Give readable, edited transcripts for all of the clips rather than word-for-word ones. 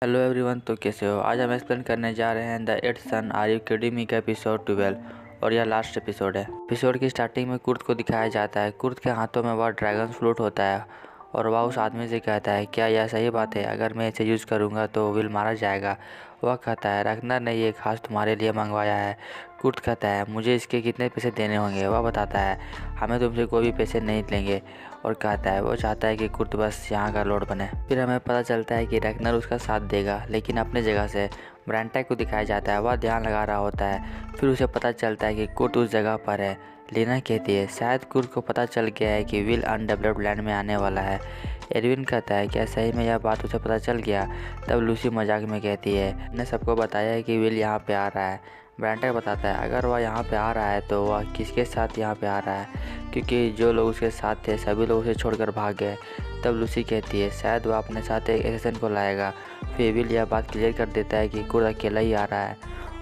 Hello everyone, तो कैसे हो। आज हम एक्सप्लेन करने जा रहे हैं the eight son are you kidding me का एपिसोड 12 और यह लास्ट एपिसोड है। एपिसोड की स्टार्टिंग में कुर्त को दिखाया जाता है। कुर्त के हाथों में वह ड्रैगन फ्लूट होता है और वह उस आदमी से कहता है, क्या यह सही बात है? अगर मैं इसे यूज़ करूँगा तो विल मारा जाएगा। वह कहता है, रखना ने ये खास तुम्हारे लिए मंगवाया है। कुर्त कहता है, मुझे इसके कितने पैसे देने होंगे? वह बताता है, हमें तुमसे कोई भी पैसे नहीं लेंगे। और कहता है वो चाहता है कि कुर्त बस यहाँ का लॉर्ड बने। फिर हमें पता चलता है कि रैग्नर उसका साथ देगा, लेकिन अपने जगह से। ब्रांटा को दिखाया जाता है, वह ध्यान लगा रहा होता है। फिर उसे पता चलता है कि कुर्त उस जगह पर है। लीना कहती है, शायद कुर्त को पता चल गया है कि विल अनडेवलप्ड लैंड में आने वाला है। एडविन कहता है, क्या सही में यह बात उसे पता चल गया? तब लूसी मजाक में कहती है, मैंने सबको बताया है कि विल यहाँ पे आ रहा है। ब्रांटा बताता है, अगर वह यहाँ पे आ रहा है तो वह किसके साथ यहाँ पे आ रहा है, क्योंकि जो लोग उसके साथ थे सभी लोग उसे छोड़कर भाग गए। तब लूसी कहती है, शायद वह अपने साथ एक एसेसन को लाएगा। फिर विल यह बात क्लियर कर देता है कि कुर्द अकेला ही आ रहा है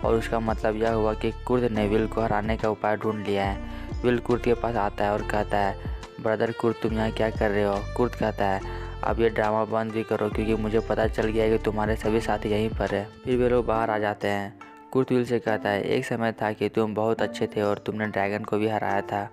और उसका मतलब यह हुआ कि कुर्द ने विल को हराने का उपाय ढूंढ लिया है। विल कुर्द के पास आता है और कहता है, ब्रदर कुर्द, तुम यहाँ क्या कर रहे हो? कुर्द कहता है, अब ये ड्रामा बंद भी करो, क्योंकि मुझे पता चल गया है कि तुम्हारे सभी साथी यहीं पर है। फिर वे लोग बाहर आ जाते हैं। कुर्द विल से कहता है, एक समय था कि तुम बहुत अच्छे थे और तुमने ड्रैगन को भी हराया था।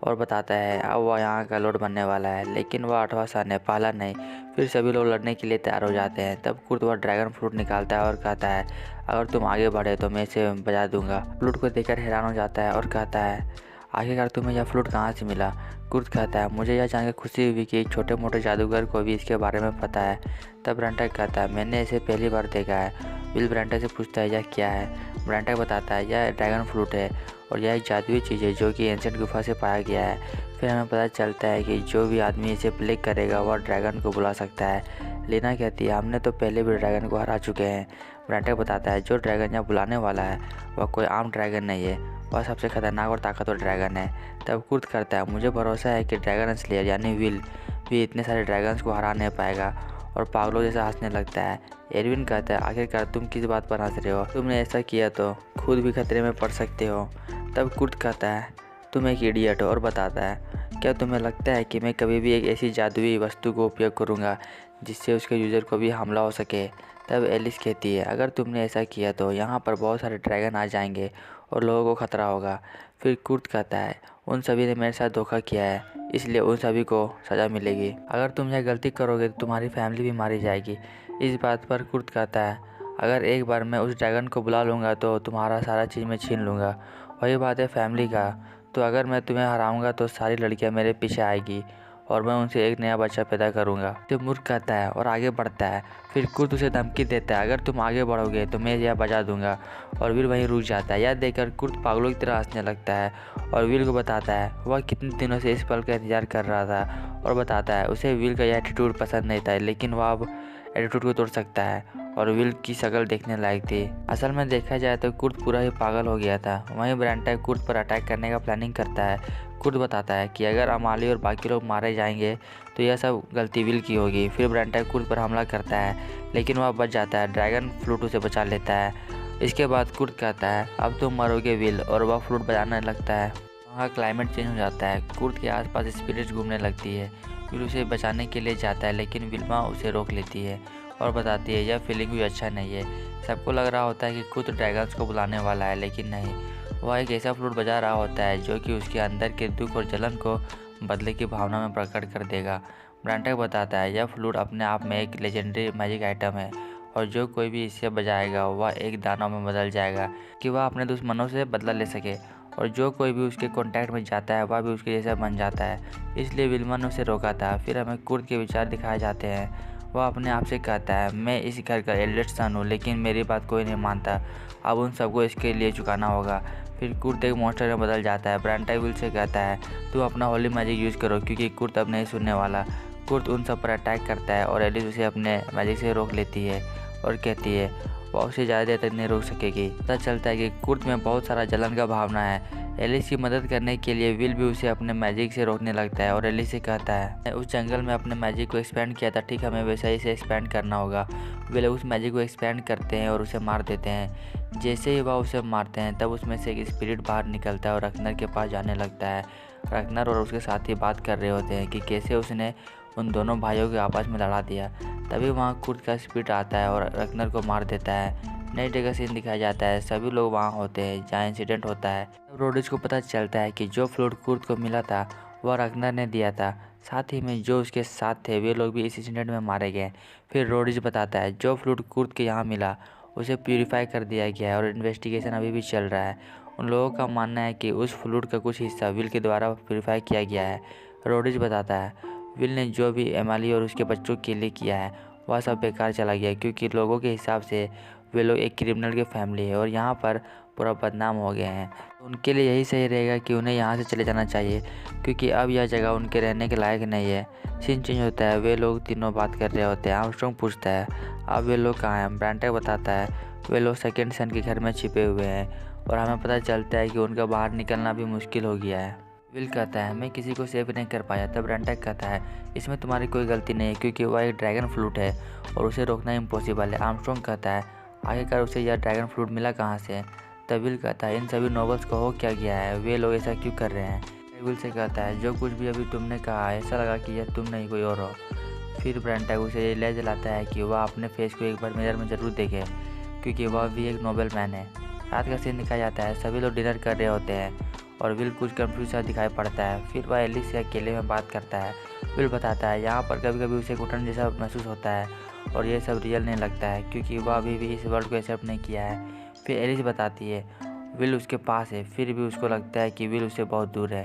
और बताता है अब वह यहाँ का लॉर्ड बनने वाला है, लेकिन वह 8वां सन है, पहला नहीं। फिर सभी लोग लड़ने के लिए तैयार हो जाते हैं। तब कुर्द वह ड्रैगन फ्रूट निकालता है और कहता है, अगर तुम आगे बढ़े तो मैं इसे बजा दूंगा। फ्लूट को देखकर हैरान हो जाता है और कहता है, आखिरकार तुम्हें यह फ्लूट कहाँ से मिला? कुर्द कहता है, मुझे यह जानकर खुशी हुई कि एक छोटे मोटे जादूगर को भी इसके बारे में पता है। तब ब्रांटा कहता है, मैंने इसे पहली बार देखा है। विल ब्रांटा से पूछता है, यह क्या है? ब्रांटा बताता है, यह ड्रैगन फ्रूट है और यह एक जादुई चीज़ है जो कि एंशिएंट गुफा से पाया गया है। फिर हमें पता चलता है कि जो भी आदमी इसे प्ले करेगा वह ड्रैगन को बुला सकता है। लीना कहती है, हमने तो पहले भी ड्रैगन को हरा चुके हैं। ब्रांटा बताता है, जो ड्रैगन यहाँ बुलाने वाला है वह कोई आम ड्रैगन नहीं है, वह सबसे खतरनाक और ताकतवर ड्रैगन है। तब कुर्द करता है, मुझे भरोसा है कि ड्रैगन स्लेयर यानी विल भी इतने सारे ड्रैगन्स को हरा नहीं पाएगा। और पागलों जैसा हंसने लगता है। एडविन कहता है, आखिरकार तुम किस बात पर हंस रहे हो? तुमने ऐसा किया तो खुद भी खतरे में पड़ सकते हो। तब कुर्द कहता है, तुम एक इडियट हो। और बताता है, क्या तुम्हें लगता है कि मैं कभी भी एक ऐसी जादुई वस्तु को उपयोग करूँगा जिससे उसके यूज़र को भी हमला हो सके? तब एलिस कहती है, अगर तुमने ऐसा किया तो यहाँ पर बहुत सारे ड्रैगन आ जाएंगे और लोगों को खतरा होगा। फिर कुर्द कहता है, उन सभी ने मेरे साथ धोखा किया है, इसलिए उन सभी को सज़ा मिलेगी। अगर तुम यह गलती करोगे तो तुम्हारी फैमिली भी मारी जाएगी। इस बात पर कुर्द कहता है, अगर एक बार मैं उस ड्रैगन को बुला लूँगा तो तुम्हारा सारा चीज़ मैं छीन लूँगा। वही बात है फैमिली का, तो अगर मैं तुम्हें हराऊँगा तो सारी लड़कियाँ मेरे पीछे आएगी और मैं उनसे एक नया बच्चा पैदा करूँगा। तो मूर्ख कहता है और आगे बढ़ता है। फिर कुर्द उसे धमकी देता है, अगर तुम आगे बढ़ोगे तो मैं यह बजा दूंगा। और विल वहीं रुक जाता है। यह देखकर कुर्द पागलों की तरह हंसने लगता है और विल को बताता है वह कितने दिनों से इस पल का इंतजार कर रहा था। और बताता है उसे विल का यह एटीट्यूड पसंद नहीं था, लेकिन वह अब एटीट्यूड को तोड़ सकता है। और विल की शक्ल देखने लायक थी। असल में देखा जाए तो कुर्द पूरा ही पागल हो गया था। वहीं ब्रांटा कुर्द पर अटैक करने का प्लानिंग करता है। कुर्द बताता है कि अगर अमाली और बाकी लोग मारे जाएंगे तो यह सब गलती विल की होगी। फिर ब्रांटा कुर्द पर हमला करता है, लेकिन वह बच जाता है। ड्रैगन फ्लूट उसे बचा लेता है। इसके बाद कुर्द कहता है, अब तुम मरोगे विल, और वह फ्लूट बजाने लगता है। वहाँ क्लाइमेट चेंज हो जाता है। कुर्द के आसपास स्पिरिट्स घूमने लगती है। विल उसे बचाने के लिए जाता है, लेकिन विल्मा उसे रोक लेती है और बताती है यह फीलिंग भी अच्छा नहीं है। सबको लग रहा होता है कि कुर्द ड्रैगन्स को बुलाने वाला है, लेकिन नहीं, वह एक ऐसा फ्लूट बजा रहा होता है जो कि उसके अंदर के दुख और जलन को बदले की भावना में प्रकट कर देगा। ब्रांटा बताता है, यह फ्लूट अपने आप में एक लेजेंडरी मैजिक आइटम है और जो कोई भी इसे बजाएगा वह एक दानव में बदल जाएगा कि वह अपने दुश्मनों से बदला ले सके, और जो कोई भी उसके कांटेक्ट में जाता है वह भी उसके जैसा बन जाता है। इसलिए विल्मा ने उसे रोका था। फिर हमें कुर्द के विचार दिखाए जाते हैं। वह अपने आप से कहता है, मैं इस घर का एल्डेस्ट सन हूँ, लेकिन मेरी बात कोई नहीं मानता। अब उन सबको इसके लिए चुकाना होगा। फिर कुर्द एक मॉन्स्टर में बदल जाता है। ब्रांटा विल से कहता है, तुम अपना होली मैजिक यूज़ करो, क्योंकि कुर्द अब नहीं सुनने वाला। कुर्द उन सब पर अटैक करता है और एलिस उसे अपने मैजिक से रोक लेती है और कहती है वह उसे ज़्यादा देर तक नहीं रोक सकेगी। पता चलता है कि कुर्द में बहुत सारा जलन का भावना है। एलिस की मदद करने के लिए विल भी उसे अपने मैजिक से रोकने लगता है और एलिस से कहता है, उस जंगल में अपने मैजिक को एक्सपेंड किया था, ठीक हमें वैसा ही से एक्सपेंड करना होगा। विल उस मैजिक को एक्सपेंड करते हैं और उसे मार देते हैं। जैसे ही वह उसे मारते हैं तब उसमें से एक स्पिरिट बाहर निकलता है और रखनर के पास जाने लगता है। रखनर और उसके साथी बात कर रहे होते हैं कि कैसे उसने उन दोनों भाइयों के आपस में लड़ा दिया। तभी वहाँ कुर्द का स्पीड आता है और रगनर को मार देता है। नई जगह सीन दिखाया जाता है, सभी लोग वहाँ होते हैं जहाँ इंसिडेंट होता है। तब रोडिस को पता चलता है कि जो फ्लूट कुर्द को मिला था वह रगनर ने दिया था, साथ ही में जो उसके साथ थे वे लोग भी इस इंसिडेंट में मारे गए। फिर रोडिस बताता है जो फ्लूट कुर्द के यहाँ मिला उसे प्यूरिफाई कर दिया गया है और इन्वेस्टिगेशन अभी भी चल रहा है। उन लोगों का मानना है कि उस फ्लूट का कुछ हिस्सा विल के द्वारा प्यूरिफाई किया गया है। रोडिस बताता है विल ने जो भी एमिली और उसके बच्चों के लिए किया है वह सब बेकार चला गया, क्योंकि लोगों के हिसाब से वे लोग एक क्रिमिनल की फैमिली है और यहाँ पर पूरा बदनाम हो गए हैं। उनके लिए यही सही रहेगा कि उन्हें यहाँ से चले जाना चाहिए, क्योंकि अब यह जगह उनके रहने के लायक नहीं है। सीन चेंज होता है, वे लोग तीनों बात कर रहे होते हैं। आर्मस्ट्रॉन्ग पूछता है अब वे लोग कहाँ हैं। ब्रांटक बताता है वे लोग सेकेंड सन के घर में छिपे हुए हैं और हमें पता चलता है कि उनका बाहर निकलना भी मुश्किल हो गया है। विल कहता है मैं किसी को सेव नहीं कर पाया। तब ब्रांटक कहता है इसमें तुम्हारी कोई गलती नहीं है, क्योंकि वह एक ड्रैगन फ्लूट है और उसे रोकना इम्पॉसिबल है। आर्मस्ट्रॉन्ग कहता है आखिरकार उसे यह ड्रैगन फ्लूट मिला कहाँ से। तब विल कहता है इन सभी नॉवेल्स को हो क्या गया है, वे लोग ऐसा क्यों कर रहे हैं। विल से कहता है जो कुछ भी अभी तुमने कहा ऐसा लगा कि यह तुम नहीं कोई और हो। फिर ब्रांटक उसे ले जलाता है कि वह अपने फेस को एक बार मिरर में ज़रूर देखे, क्योंकि वह भी एक नोबल मैन है। रात का सीन दिखाया जाता है, सभी लोग डिनर कर रहे होते हैं और विल कुछ कंफ्यूज सा दिखाई पड़ता है। फिर वह एलिस से अकेले में बात करता है। विल बताता है यहाँ पर कभी कभी उसे घुटन जैसा महसूस होता है और ये सब रियल नहीं लगता है, क्योंकि वह अभी भी इस वर्ल्ड को एक्सेप्ट नहीं किया है। फिर एलिस बताती है विल उसके पास है, फिर भी उसको लगता है कि विल उससे बहुत दूर है।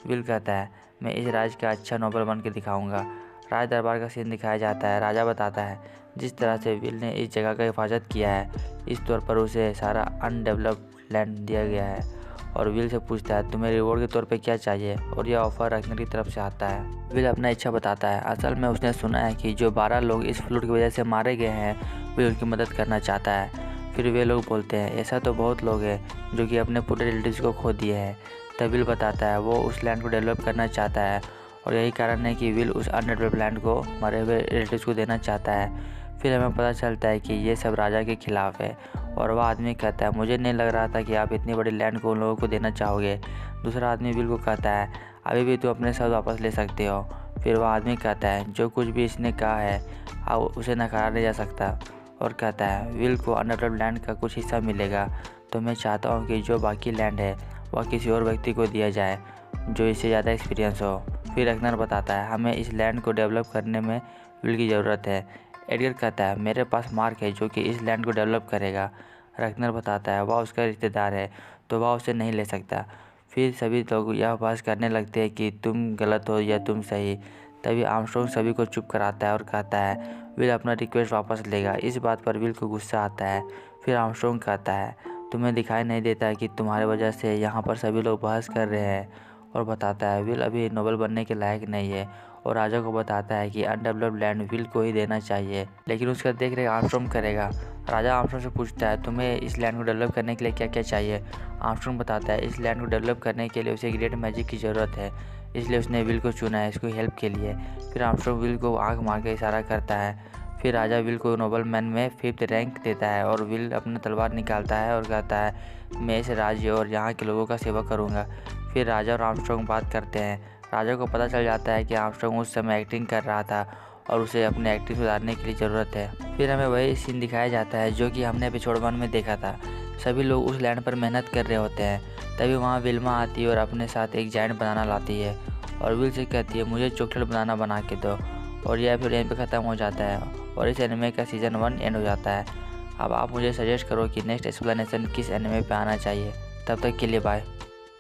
विल कहता है मैं इस राज का अच्छा नोबल बन के दिखाऊंगा। राज दरबार का सीन दिखाया जाता है। राजा बताता है जिस तरह से विल ने इस जगह का हिफाजत किया है, इस तौर पर उसे सारा अनडेवलप्ड लैंड दिया गया है। और विल से पूछता है तुम्हें रिवॉर्ड के तौर पे क्या चाहिए, और यह ऑफर रगनर की तरफ से आता है। विल अपना इच्छा बताता है असल में उसने सुना है कि जो 12 लोग इस फ्लूट की वजह से मारे गए हैं विल उनकी मदद करना चाहता है। फिर वे लोग बोलते हैं ऐसा तो बहुत लोग हैं जो कि अपने पूरे रिलेटिव्स को खो दिए हैं। तब विल बताता है वो उस लैंड को डेवलप करना चाहता है और यही कारण है कि विल उस अनडेवलप्ड लैंड को मरे हुए रिलेटिव्स को देना चाहता है। फिर हमें पता चलता है कि ये सब राजा के खिलाफ है और वह आदमी कहता है मुझे नहीं लग रहा था कि आप इतनी बड़ी लैंड को उन लोगों को देना चाहोगे। दूसरा आदमी विल को कहता है अभी भी तुम अपने साथ वापस ले सकते हो। फिर वह आदमी कहता है जो कुछ भी इसने कहा है अब उसे नकारा नहीं जा सकता, और कहता है विल को अनडेवलप्ड लैंड का कुछ हिस्सा मिलेगा, तो मैं चाहता हूँ कि जो बाकी लैंड है वह किसी और व्यक्ति को दिया जाए जो इससे ज़्यादा एक्सपीरियंस हो। फिर रगनर बताता है हमें इस लैंड को डेवलप करने में विल की ज़रूरत है। एडगर कहता है मेरे पास मार्क है जो कि इस लैंड को डेवलप करेगा। रगनर बताता है वह उसका रिश्तेदार है तो वह उसे नहीं ले सकता। फिर सभी लोग यह बहस करने लगते हैं कि तुम गलत हो या तुम सही। तभी आर्मस्ट्रॉन्ग सभी को चुप कराता है और कहता है विल अपना रिक्वेस्ट वापस लेगा। इस बात पर विल को गुस्सा आता है। फिर आर्मस्ट्रॉन्ग कहता है तुम्हें दिखाई नहीं देता कि तुम्हारे वजह से यहाँ पर सभी लोग बहस कर रहे हैं, और बताता है विल अभी नोबल बनने के लायक नहीं है, और राजा को बताता है कि अनडेवलप्ड लैंड विल को ही देना चाहिए, लेकिन उसका देख रेख आर्मस्ट्रॉन्ग करेगा। राजा आर्मस्ट्रॉन्ग से पूछता है तुम्हें इस लैंड को डेवलप करने के लिए क्या क्या चाहिए। आर्मस्ट्रॉन्ग बताता है इस लैंड को डेवलप करने के लिए उसे ग्रेट मैजिक की ज़रूरत है, इसलिए उसने विल को चुना है इसको हेल्प के लिए। फिर आर्मस्ट्रॉन्ग विल को आँख मार के इशारा करता है। फिर राजा विल को नोबल मैन में 5th रैंक देता है और विल अपनी तलवार निकालता है और कहता है मैं इस राज्य और यहाँ के लोगों का सेवा करूँगा। फिर राजा और आर्मस्ट्रॉन्ग बात करते हैं। राजा को पता चल जाता है कि आर्मस्ट्रॉन्ग उस समय एक्टिंग कर रहा था और उसे अपने एक्टिंग सुधारने के लिए ज़रूरत है। फिर हमें वही सीन दिखाया जाता है जो कि हमने एपिसोड 1 में देखा था। सभी लोग उस लैंड पर मेहनत कर रहे होते हैं। तभी वहाँ विल्मा आती है और अपने साथ एक जायंट बनाना लाती है और विल से कहती है मुझे चॉकलेट बनाना बना के दो, और यह एपिसोड यहीं पे ख़त्म हो जाता है और इस एनिमे का सीज़न 1 एंड हो जाता है। अब आप मुझे सजेस्ट करो कि नेक्स्ट एक्सप्लेनेशन किस एनिमे पे आना चाहिए। तब तक के लिए बाय।